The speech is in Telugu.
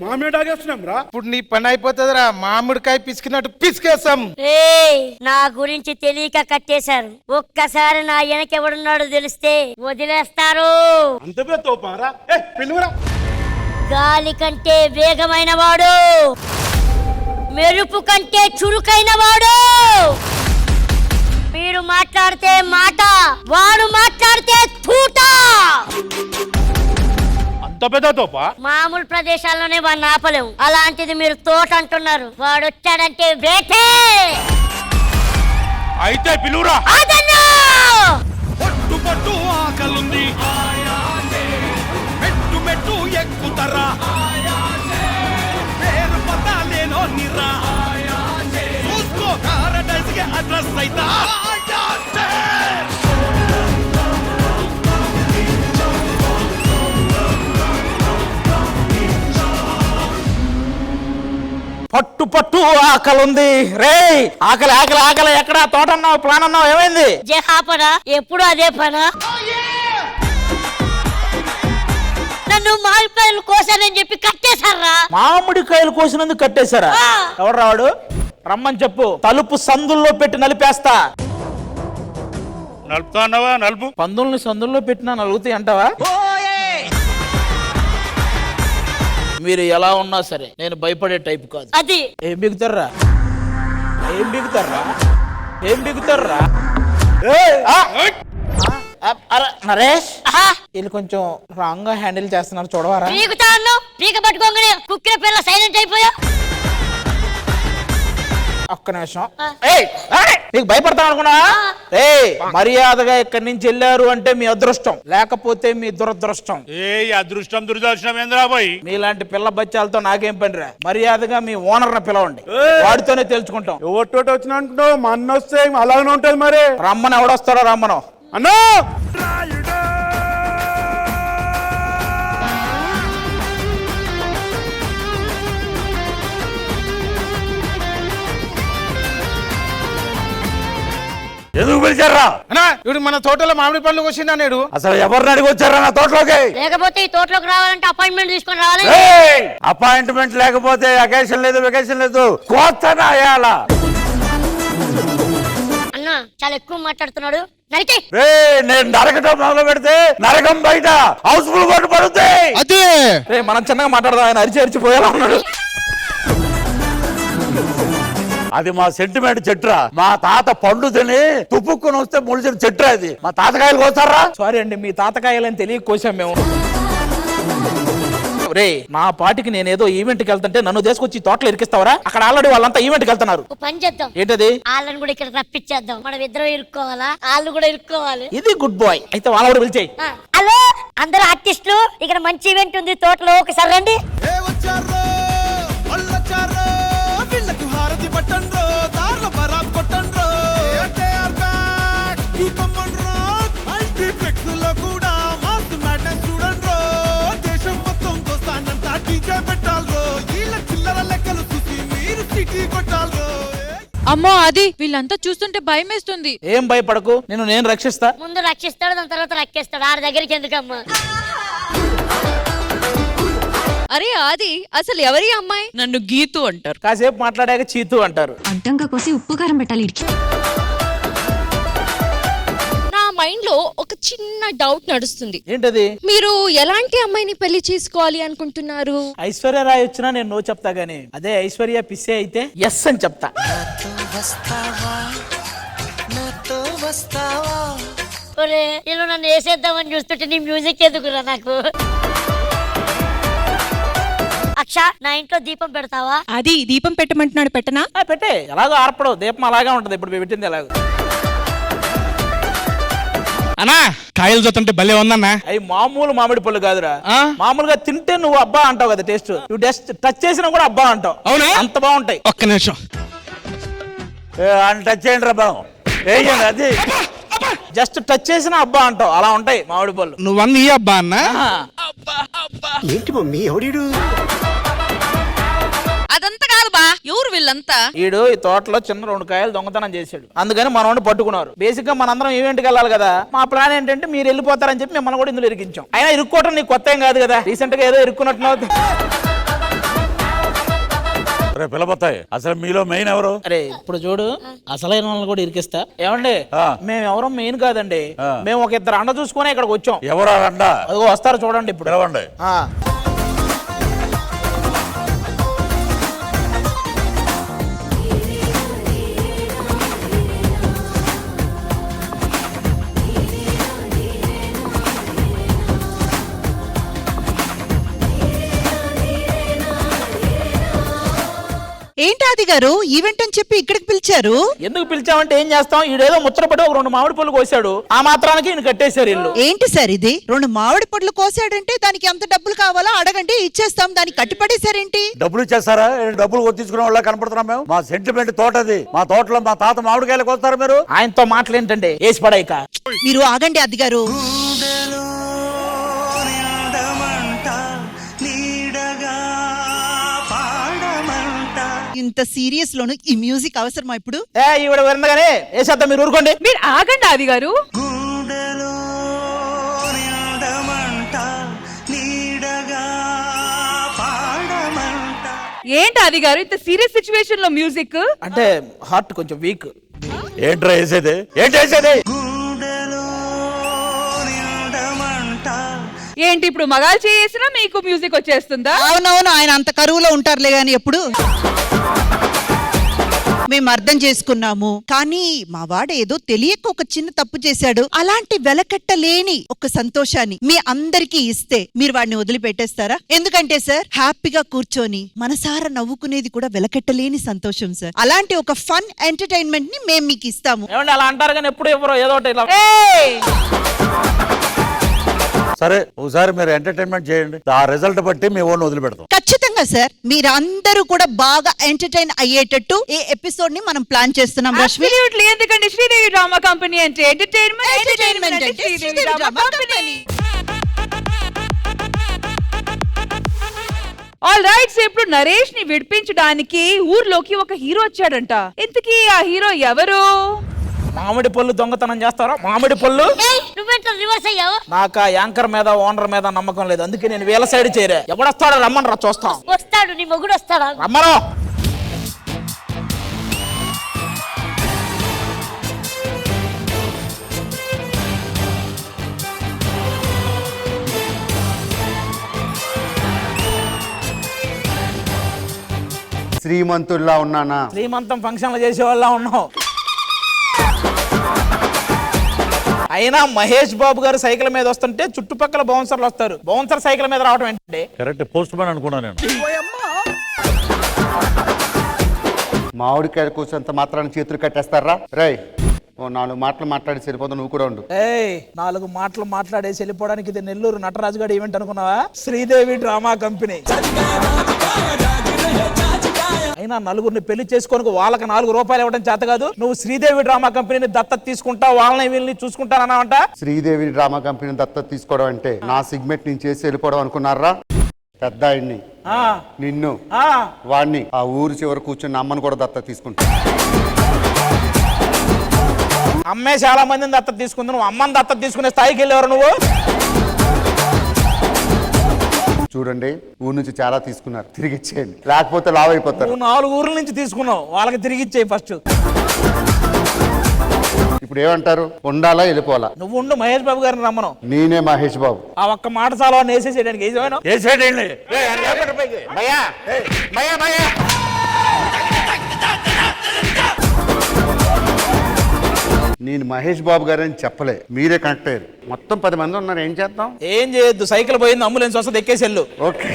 మామిడాగేస్తున్నాం రా. ఇప్పుడు నీ పని అయిపోతుందిరా, మామిడికాయ పిసికినట్టు పిసికేస్తాం. నా గురించి తెలియక కట్టేశారు. ఒక్కసారి నా వెనకెవడున్నాడో తెలిస్తే వదిలేస్తారు. అంత పెద్ద తోపారా? పిలువురా. గాలి కంటే వేగమైన వాడు, మెరుపు కంటే చురుకైన వాడు. మీరు మాట్లాడితే మాట, వాడు మాట్లాడితే తూట. అంత పెద్ద తోపా? మామూలు ప్రదేశాల్లోనే వాడిని ఆపలేము, అలాంటిది మీరు తోట అంటున్నారు. వాడు వచ్చాడంటే వేటే. అయితే పిలువురా. పట్టు పట్టు ఆకలుంది, మెట్టు మెట్టు ఎక్కుతరా, పేరు పతాలేనో నిరా, చూసుకో పారడైజ్ కి అడ్రస్ అయితా. పట్టు పట్టు ఆకలుంది రే. ఆకలి ఆకలి ఆకలి. ఎక్కడ తోట అన్నావు, ప్లాన్ అన్నావు, ఏమైంది? జహాపనా ఎప్పుడు అదే పనా? నన్ను మామిడికాయలు కోసానని చెప్పి కట్టేశారా? మామిడికాయలు కోసినందుకు కట్టేశారా? ఎవరు రావాడు? రమ్మని చెప్పు, తలుపు సందుల్లో పెట్టి నలిపేస్తా. నలుపుతా అన్నావా? నలుపు. పందుల్ని సందుల్లో పెట్టినా నలుగుతాయి అంటావా? మీరు ఎలా ఉన్నా సరే నేను భయపడే టైప్ కాదు. అది ఏం బిగుతారా, ఏం బిగుతారా, ఏం బిగుతారా? నరేష్, వీళ్ళు కొంచెం రాంగ్ గా హ్యాండిల్ చేస్తున్నారు, చూడవారా? పీక పట్టుకోగానే కుక్కిన పిల్ల సైలెంట్ అయిపోయా. ఒక్క నిమిషం. నీకు భయపడతాను అనుకున్నా? మర్యాదగా ఇక్కడి నుంచి వెళ్ళారు అంటే మీ అదృష్టం, లేకపోతే మీ దురదృష్టం. అదృష్టం దురదృష్టం ఏంద్రా పోయి? మీలాంటి పిల్ల బచ్చాలతో నాకేం పనిరా. మర్యాదగా మీ ఓనర్ ని పిలవండి, వాడితోనే తెలుసుకుంటాం. ఎవరితోటి వచ్చిన అనుకుంటావు? మా అన్న వస్తే అలాగనే ఉంటది. మరి రమ్మని ఎవడొస్తారో రమ్మను. అన్నా ఎందుకు పిలిచారా? ఇప్పుడు మన తోటలో మామిడి పళ్ళు కోసిందా నేడు? అసలు ఎవరిని అడిగి వచ్చారా నా తోటలోకి? లేకపోతే ఈ తోటలోకి రావాలంటే అపాయింట్మెంట్ తీసుకొని రావాలి. అపాయింట్మెంట్ లేకపోతే అకేషన్ లేదు, వెకేషన్ లేదు. అన్న చాలా ఎక్కువ మాట్లాడుతున్నాడు. నేను నరకటం మొదలు పెడితే నరకం బయట హౌస్ఫుల్ కొట్టు పడుతుంది. అదే మనం చిన్నగా మాట్లాడదాం, ఆయన అరిచి అరిచిపోయేలా ఉన్నాడు. అది మా సెంటిమెంట్ చెట్టురా. మా తాత పండు తిని తుప్పుక్కుని వస్తే ముడిచిన చెట్టురా. అది మా తాతకాయలు కోస్తారా? సారీ అండి, మీ తాతకాయలని తెలియ కోసాం మేము. రే, నా పాటికి నేనేదో ఈవెంట్ కి వెళ్తుంటే నన్ను తీసుకొచ్చి తోటలో ఇరికిస్తావరా? అక్కడ ఆల్రెడీ వాళ్ళంతా ఈవెంట్ కి వెళ్తున్నారు. పని చేద్దాం. ఏంటది? వాళ్ళని కూడా ఇక్కడ రప్పించేద్దాం. మనం ఇద్దరం ఇరుక్కోవాలా, వాళ్ళు కూడా ఇరుక్కోవాలి. ఇది గుడ్ బాయ్. అయితే వాళ్ళ కూడా పిలిచేయి. హలో అందరు ఆర్టిస్టులు, ఇక్కడ మంచి ఈవెంట్ ఉంది తోటలో, ఒకసారి రండి. అమ్మో, అది వీళ్ళంతా చూస్తుంటే భయం వేస్తుంది. ఏం భయపడకు, నేను రక్షిస్తా. ముందు రక్షిస్తాడు, దాని తర్వాత రక్కేస్తాడు. ఆడ దగ్గరికి ఎందుకమ్మా? అరే ఆది, అసలు ఎవరి అమ్మాయి? నన్ను గీతు అంటారు. కాసేపు మాట్లాడాక చీతు అంటారు. అంటంగా కోసి ఉప్పు కారం పెట్టాలి. నా మైండ్ లో ఒక చిన్న డౌట్ నడుస్తుంది. ఏంటది? మీరు ఎలాంటి అమ్మాయిని పెళ్లి చేసుకోవాలి అనుకుంటున్నారు? ఐశ్వర్య రాయ్ వచ్చినా నేను నో చెప్తా గానీ, అదే ఐశ్వర్య పిస్సే అయితే ఎస్ అని చెప్తా. ఇలా నన్ను వేసేద్దామని చూస్తుంటే నీ మ్యూజిక్ ఎదుగురా నాకు. అక్ష, నా ఇంట్లో దీపం పెడతావా? అది దీపం పెట్టమంటున్నాడు, పెట్టనా? పెట్టే, ఎలాగో ఆర్పడవు, దీపం అలాగే ఉంటది. ఇప్పుడు పెట్టింది ఎలాగో. అన్నా కాయలు చూస్తుంటే భలే ఉందన్నా. అవి మామూలు మామిడి పళ్ళు కాదురా. మామూలుగా తింటే నువ్వు అబ్బా అంటావు కదా, టేస్ట్ నువ్వు జస్ట్ టచ్ చేసినా కూడా అబ్బా అంటావు. అవునా? అంత బాగుంటాయి. ఒక్క నిమిషం టచ్ చేయండి రా బాబు. అది జస్ట్ టచ్ చేసినా అబ్బా అంటావు, అలా ఉంటాయి మామిడి పళ్ళు. నువ్వన్నీ అబ్బా అన్నా. ఏంటి మమ్మీ ఎవడు? అదంతా కాదు బా, ఎవరు వీళ్ళంతా? ఈడు ఈ తోటలో చిన్న 2 కాయలు దొంగతనం చేశాడు, అందుకని మనోడిని పట్టుకున్నారు. బేసిక్ గా మనందరం ఈవెంట్కి వెళ్ళాలి కదా. మా ప్లాన్ ఏంటంటే మీరు వెళ్ళిపోతారని చెప్పి మిమ్మల్ని కూడా ఇందులో ఇరికించాం. అయినా ఇరుక్కోవటం నీకు కొత్త ఏం కాదు కదా, రీసెంట్ గా ఏదో ఇరుక్కున్నట్టు. రేపు పిలబోతాయి. అసలు మీలో మెయిన్ ఎవరు? అరే ఇప్పుడు చూడు, అసలైన వాళ్ళని కూడా ఇరికిస్తా. ఏమండి, మేము ఎవరో మెయిన్ కాదండి, మేము ఒక ఇద్దరు అండ చూసుకుని ఇక్కడికి వచ్చాం. ఎవరు అండ? అదిగో వస్తారు చూడండి ఇప్పుడు. పిలవండి. ఏంటి ఆది గారు ఈవెంట్ అని చెప్పి ఇక్కడికి పిలిచారు? ఎందుకు పిలిచామంటే ఏం చేస్తాం, ఈడేదో ముచ్చటపడి ఒక 2 మామిడి పళ్ళు కోసాడు, ఆ మాత్రానికి ఈయన కట్టేశారు ఇల్లు. ఏంటి సార్ ఇది? 2 మామిడి పళ్ళు కోసాడంటే దానికి ఎంత డబ్బులు కావాలో అడగండి, ఇచ్చేస్తాం. దానికి కట్టిపడేశారేంటి? డబ్బులు ఇచ్చేస్తారా? డబ్బులు తీసుకునే వాళ్ళ కనపడుతున్నాం మేము. మా సెంటిమెంట్ తోటది. మా తోటలో మా తాత మామిడికాయలకు వస్తారు మీరు. ఆయనతో మాటలేంటండి, వేసి పడాయిక. మీరు ఆగండి ఆది గారు. ఇంత సీరియస్ లోను ఈ మ్యూజిక్ అవసరమా ఇప్పుడు? ఈవిడ వినగానే వేసేద్దాం, మీరు ఊరుకోండి. మీరు ఆగండి ఆది గారు. ఏంటి ఆది గారు ఇంత సీరియస్ సిచ్యువేషన్ లో మ్యూజిక్? అంటే హార్ట్ కొంచెం వీక్. ఏంట్రా వేసేది? ఏంటి వేసేది? ఏంటి ఇప్పుడు మగాలు చేసినా మీకు మ్యూజిక్ వచ్చేస్తుందా? అవునవును, ఆయన అంత కరువులో ఉంటారులే గాని ఎప్పుడు. మేము అర్థం చేసుకున్నాము, కానీ మా వాడు ఏదో తెలియక ఒక చిన్న తప్పు చేశాడు. అలాంటి వెలకట్టలేని ఒక సంతోషాన్ని మీ అందరికీ ఇస్తే మీరు వాడిని వదిలిపెట్టేస్తారా? ఎందుకంటే సార్, హ్యాపీగా కూర్చొని మనసారా నవ్వుకునేది కూడా వెలకట్టలేని సంతోషం సార్. అలాంటి ఒక ఫన్ ఎంటర్టైన్మెంట్ ని మేము మీకు ఇస్తాము. ఏమండి అలా అంటారు కానీ ఎప్పుడు ఎవరో ఏదో ఒకటి ఇలా. సరే, ఒకసారి మీరు ఎంటర్టైన్మెంట్ చేయండి. ఆ రిజల్ట్ బట్టి మీ ఓన్ వదిలిపెడతాం. ఖచ్చితంగా సార్, మీరందరూ కూడా బాగా ఎంటర్టైన్ అయ్యేటట్టు ఈ ఎపిసోడ్ ని మనం ప్లాన్ చేస్తున్నాం. రష్మి, ఎందుకంటే శ్రీదేవి డ్రామా కంపెనీ అంటే ఎంటర్టైన్మెంట్ అంటే Sridevi drama company. All right, so ఇప్పుడు నరేష్ ని విడిపించడానికి ఊర్లోకి ఒక హీరో వచ్చాడంట. ఇంతకీ ఆ హీరో ఎవరు? మామిడి పళ్ళు దొంగతనం చేస్తారా? మామిడి పళ్ళు. నువ్వెంత రివర్స్ అయ్యావు? నాకు ఆ యాంకర్ మీద ఓనర్ మీద నమ్మకం లేదు, అందుకే నేను వీళ్ళ సైడ్ చేరే. ఎవడొస్తాడో రమ్మని రా, చూస్తాం. వస్తాడు, నీ మొగుడు వస్తాడా? రమ్మను. శ్రీమంతుల్లా ఉన్నానా? శ్రీమంతం ఫంక్షన్లు చేసే వాళ్ళ ఉన్నావు. అయినా మహేష్ బాబు గారు సైకిల్ మీద వస్తుంటే చుట్టుపక్కల బౌన్సర్లు వస్తారు. బౌన్సర్ సైకిల్ మీద రావడం ఏంటంటే కరెక్ట్. పోస్ట్ మ్యాన్ అనుకున్నాను నేను. మామిడికాయల కూర్చొంత మాత్రాన్ని చేతులు కట్టేస్తారా? రై, ఓ 4 మాటలు మాట్లాడి సరిపోతా, నువ్వు కూడా ఉండు. 4 మాటలు మాట్లాడేసి వెళ్ళిపోవడానికి ఇది నెల్లూరు నటరాజు గారి ఈవెంట్ అనుకున్నావా? Sridevi drama company. అయినా నలుగురిని పెళ్లి చేసుకోనికి వాళ్ళకి 4 రూపాయలు ఇవ్వడం చేత కాదు. నువ్వు శ్రీదేవి డ్రామా కంపెనీని దత్తత తీసుకుంటా, వాళ్ళని వీళ్ళని చూసుకుంటానన్నావంట. శ్రీదేవి డ్రామా కంపెనీని దత్తత తీసుకోవడం అంటే నా సిగ్మెంట్ నుంచి చేసి వెళ్ళిపోవడం అనుకున్నారా? పెద్ద ఆయన్ని, నిన్ను, వాడిని, ఆ ఊరు చివరి కూర్చుని అమ్మని కూడా దత్తత తీసుకుంటా. అమ్మే చాలా మందిని దత్తత తీసుకుంది, నువ్వు అమ్మని దత్తత తీసుకునే స్థాయికి వెళ్ళేవారు నువ్వు. చూడండి, ఊరు నుంచి చాలా తీసుకున్నారు, తిరిగి ఇచ్చేయండి, లేకపోతే లావ్ అయిపోతారు. నువ్వు 4 ఊర్ల నుంచి తీసుకున్నావు, వాళ్ళకి తిరిగి ఇచ్చేయి ఫస్ట్. ఇప్పుడు ఏమంటారు? ఉండాలా వెళ్ళిపోవాలా? నువ్వు ఉండు, మహేష్ బాబు గారిని రమ్మను. నేనే మహేష్ బాబు. ఆ ఒక్క మాట చాలా వేసేసేయడానికి. నేను మహేష్ బాబు గారని చెప్పలే, మీరే కనెక్ట్ అయ్యారు. మొత్తం 10 మంది ఉన్నారు, ఏం చేద్దాం? ఏం చేయొద్దు, సైకిల్ పోయింది, అంబులెన్స్ వస్తుంది, ఎక్కేసి వెళ్ళు. ఓకే.